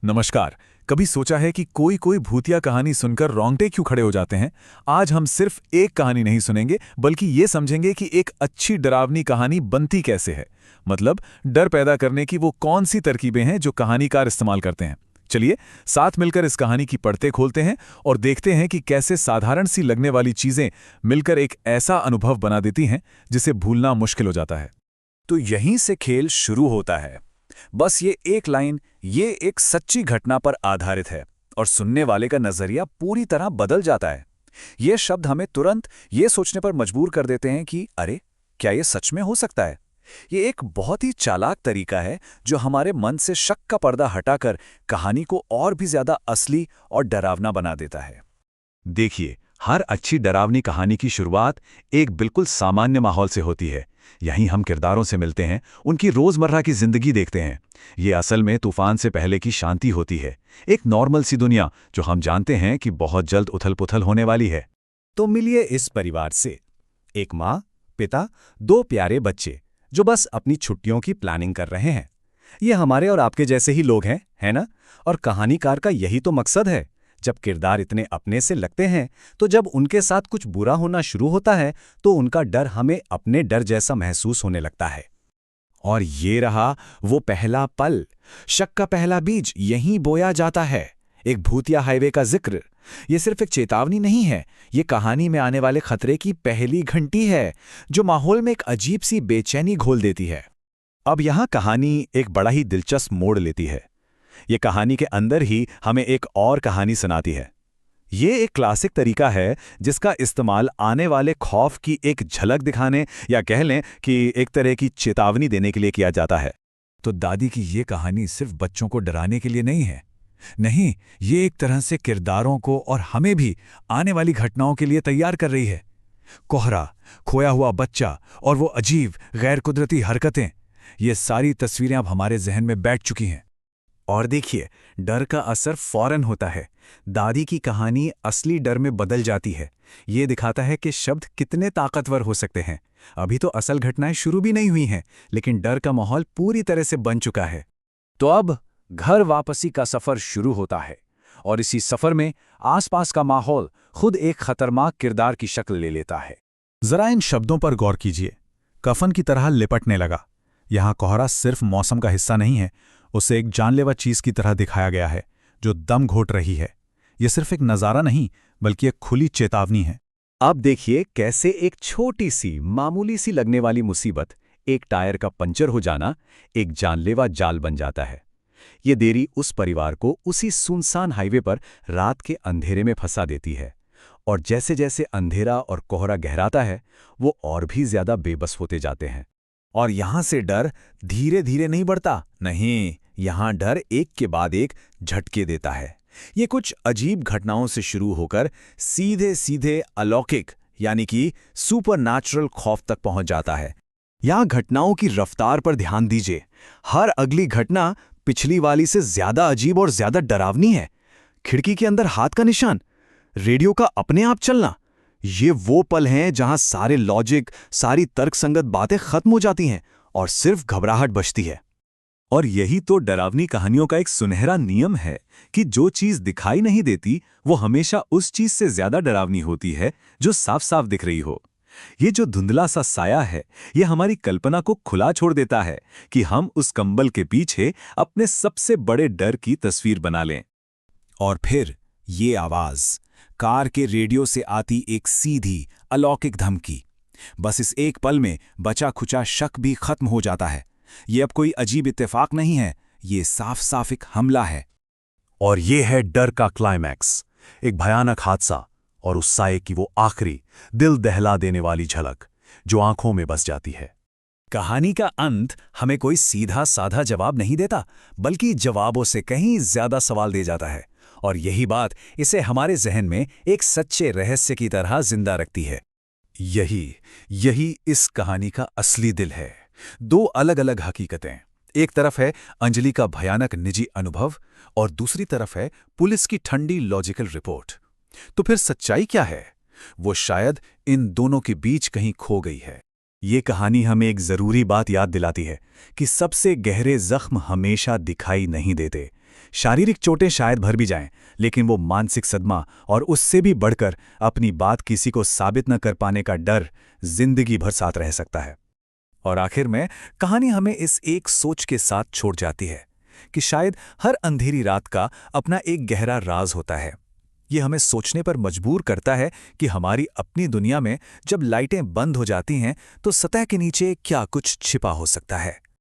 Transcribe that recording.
नमस्कार। कभी सोचा है कि कोई कोई भूतिया कहानी सुनकर रोंगटे क्यों खड़े हो जाते हैं? आज हम सिर्फ एक कहानी नहीं सुनेंगे, बल्कि ये समझेंगे कि एक अच्छी डरावनी कहानी बनती कैसे है। मतलब डर पैदा करने की वो कौन सी तरकीबें हैं जो कहानीकार इस्तेमाल करते हैं। चलिए साथ मिलकर इस कहानी की पड़ते खोलते हैं और देखते हैं कि कैसे साधारण सी लगने वाली चीजें मिलकर एक ऐसा अनुभव बना देती हैं जिसे भूलना मुश्किल हो जाता है। तो यहीं से खेल शुरू होता है। बस ये एक लाइन, ये एक सच्ची घटना पर आधारित है और सुनने वाले का नजरिया पूरी तरह बदल जाता है। ये शब्द हमें तुरंत ये सोचने पर मजबूर कर देते हैं कि अरे, क्या ये सच में हो सकता है? ये एक बहुत ही चालाक तरीका है जो हमारे मन से शक का पर्दा हटाकर कहानी को और भी ज्यादा असली और डरावना बना देता है। देखिए, हर अच्छी डरावनी कहानी की शुरुआत एक बिल्कुल सामान्य माहौल से होती है। यहीं हम किरदारों से मिलते हैं, उनकी रोजमर्रा की जिंदगी देखते हैं। ये असल में तूफान से पहले की शांति होती है, एक नॉर्मल सी दुनिया जो हम जानते हैं कि बहुत जल्द उथल-पुथल होने वाली है। तो मिलिए इस परिवार से। एक माँ, पिता, दो प्यारे बच्चे जो बस अपनी छुट्टियों की प्लानिंग कर रहे हैं। ये हमारे और आपके जैसे ही लोग हैं, है ना? और कहानीकार का यही तो मकसद है। जब किरदार इतने अपने से लगते हैं, तो जब उनके साथ कुछ बुरा होना शुरू होता है, तो उनका डर हमें अपने डर जैसा महसूस होने लगता है। और ये रहा वो पहला पल, शक का पहला बीज यहीं बोया जाता है। एक भूतिया हाईवे का जिक्र। ये सिर्फ एक चेतावनी नहीं है, ये कहानी में आने वाले खतरे की पहली घंटी है, जो माहौल में एक अजीब सी बेचैनी घोल देती है। अब यहाँ कहानी एक बड़ा ही दिलचस्प मोड़ लेती है। ये कहानी के अंदर ही हमें एक और कहानी सुनाती है। ये एक क्लासिक तरीका है जिसका इस्तेमाल आने वाले खौफ की एक झलक दिखाने या कह लें कि एक तरह की चेतावनी देने के लिए किया जाता है। तो दादी की ये कहानी सिर्फ बच्चों को डराने के लिए नहीं है। नहीं, ये एक तरह से किरदारों को और हमें भी आने वाली घटनाओं के लिए तैयार कर रही है। कोहरा, खोया हुआ बच्चा और वो अजीब गैर कुदरती हरकतें, ये सारी तस्वीरें अब हमारे जहन में बैठ चुकी हैं। और देखिए, डर का असर फौरन होता है। दादी की कहानी असली डर में बदल जाती है। ये दिखाता है कि शब्द कितने ताकतवर हो सकते हैं। अभी तो असल घटनाएं शुरू भी नहीं हुई हैं, लेकिन डर का माहौल पूरी तरह से बन चुका है। तो अब घर वापसी का सफर शुरू होता है, और इसी सफर में आसपास का माहौल खुद एक खतरनाक किरदार की शक्ल ले लेता है। जरा इन शब्दों पर गौर कीजिए। कफन की तरह लिपटने लगा। यहाँ कोहरा सिर्फ मौसम का हिस्सा नहीं है, उसे एक जानलेवा चीज की तरह दिखाया गया है जो दम घोट रही है। यह सिर्फ एक नज़ारा नहीं, बल्कि एक खुली चेतावनी है। अब देखिए कैसे एक छोटी सी मामूली सी लगने वाली मुसीबत, एक टायर का पंचर हो जाना, एक जानलेवा जाल बन जाता है। ये देरी उस परिवार को उसी सुनसान हाईवे पर रात के अंधेरे में फंसा देती है। और जैसे जैसे अंधेरा और कोहरा गहराता है, वो और भी ज्यादा बेबस होते जाते हैं। और यहां से डर धीरे धीरे नहीं बढ़ता, नहीं, यहां डर एक के बाद एक झटके देता है। ये कुछ अजीब घटनाओं से शुरू होकर सीधे सीधे अलौकिक यानी कि सुपरनैचुरल खौफ तक पहुंच जाता है। यहां घटनाओं की रफ्तार पर ध्यान दीजिए। हर अगली घटना पिछली वाली से ज्यादा अजीब और ज्यादा डरावनी है। खिड़की के अंदर हाथ का निशान, रेडियो का अपने आप चलना, ये वो पल हैं जहां सारे लॉजिक, सारी तर्कसंगत बातें खत्म हो जाती हैं और सिर्फ घबराहट बचती है। और यही तो डरावनी कहानियों का एक सुनहरा नियम है कि जो चीज दिखाई नहीं देती वो हमेशा उस चीज से ज्यादा डरावनी होती है जो साफ साफ दिख रही हो। ये जो धुंधला सा साया है, ये हमारी कल्पना को खुला छोड़ देता है कि हम उस कंबल के पीछे अपने सबसे बड़े डर की तस्वीर बना लें। और फिर ये आवाज, कार के रेडियो से आती एक सीधी अलौकिक धमकी। बस इस एक पल में बचा खुचा शक भी खत्म हो जाता है। ये अब कोई अजीब इत्तेफाक नहीं है, ये साफ साफ एक हमला है। और ये है डर का क्लाइमैक्स, एक भयानक हादसा और उस साये की वो आखिरी दिल दहला देने वाली झलक जो आंखों में बस जाती है। कहानी का अंत हमें कोई सीधा साधा जवाब नहीं देता, बल्कि जवाबों से कहीं ज्यादा सवाल दे जाता है। और यही बात इसे हमारे जहन में एक सच्चे रहस्य की तरह जिंदा रखती है। यही इस कहानी का असली दिल है। दो अलग अलग हकीकतें। एक तरफ है अंजलि का भयानक निजी अनुभव और दूसरी तरफ है पुलिस की ठंडी लॉजिकल रिपोर्ट। तो फिर सच्चाई क्या है? वो शायद इन दोनों के बीच कहीं खो गई है। ये कहानी हमें एक जरूरी बात याद दिलाती है कि सबसे गहरे जख्म हमेशा दिखाई नहीं देते। शारीरिक चोटें शायद भर भी जाएं, लेकिन वो मानसिक सदमा और उससे भी बढ़कर अपनी बात किसी को साबित न कर पाने का डर जिंदगी भर साथ रह सकता है। और आखिर में कहानी हमें इस एक सोच के साथ छोड़ जाती है कि शायद हर अंधेरी रात का अपना एक गहरा राज होता है। ये हमें सोचने पर मजबूर करता है कि हमारी अपनी दुनिया में जब लाइटें बंद हो जाती हैं तो सतह के नीचे क्या कुछ छिपा हो सकता है।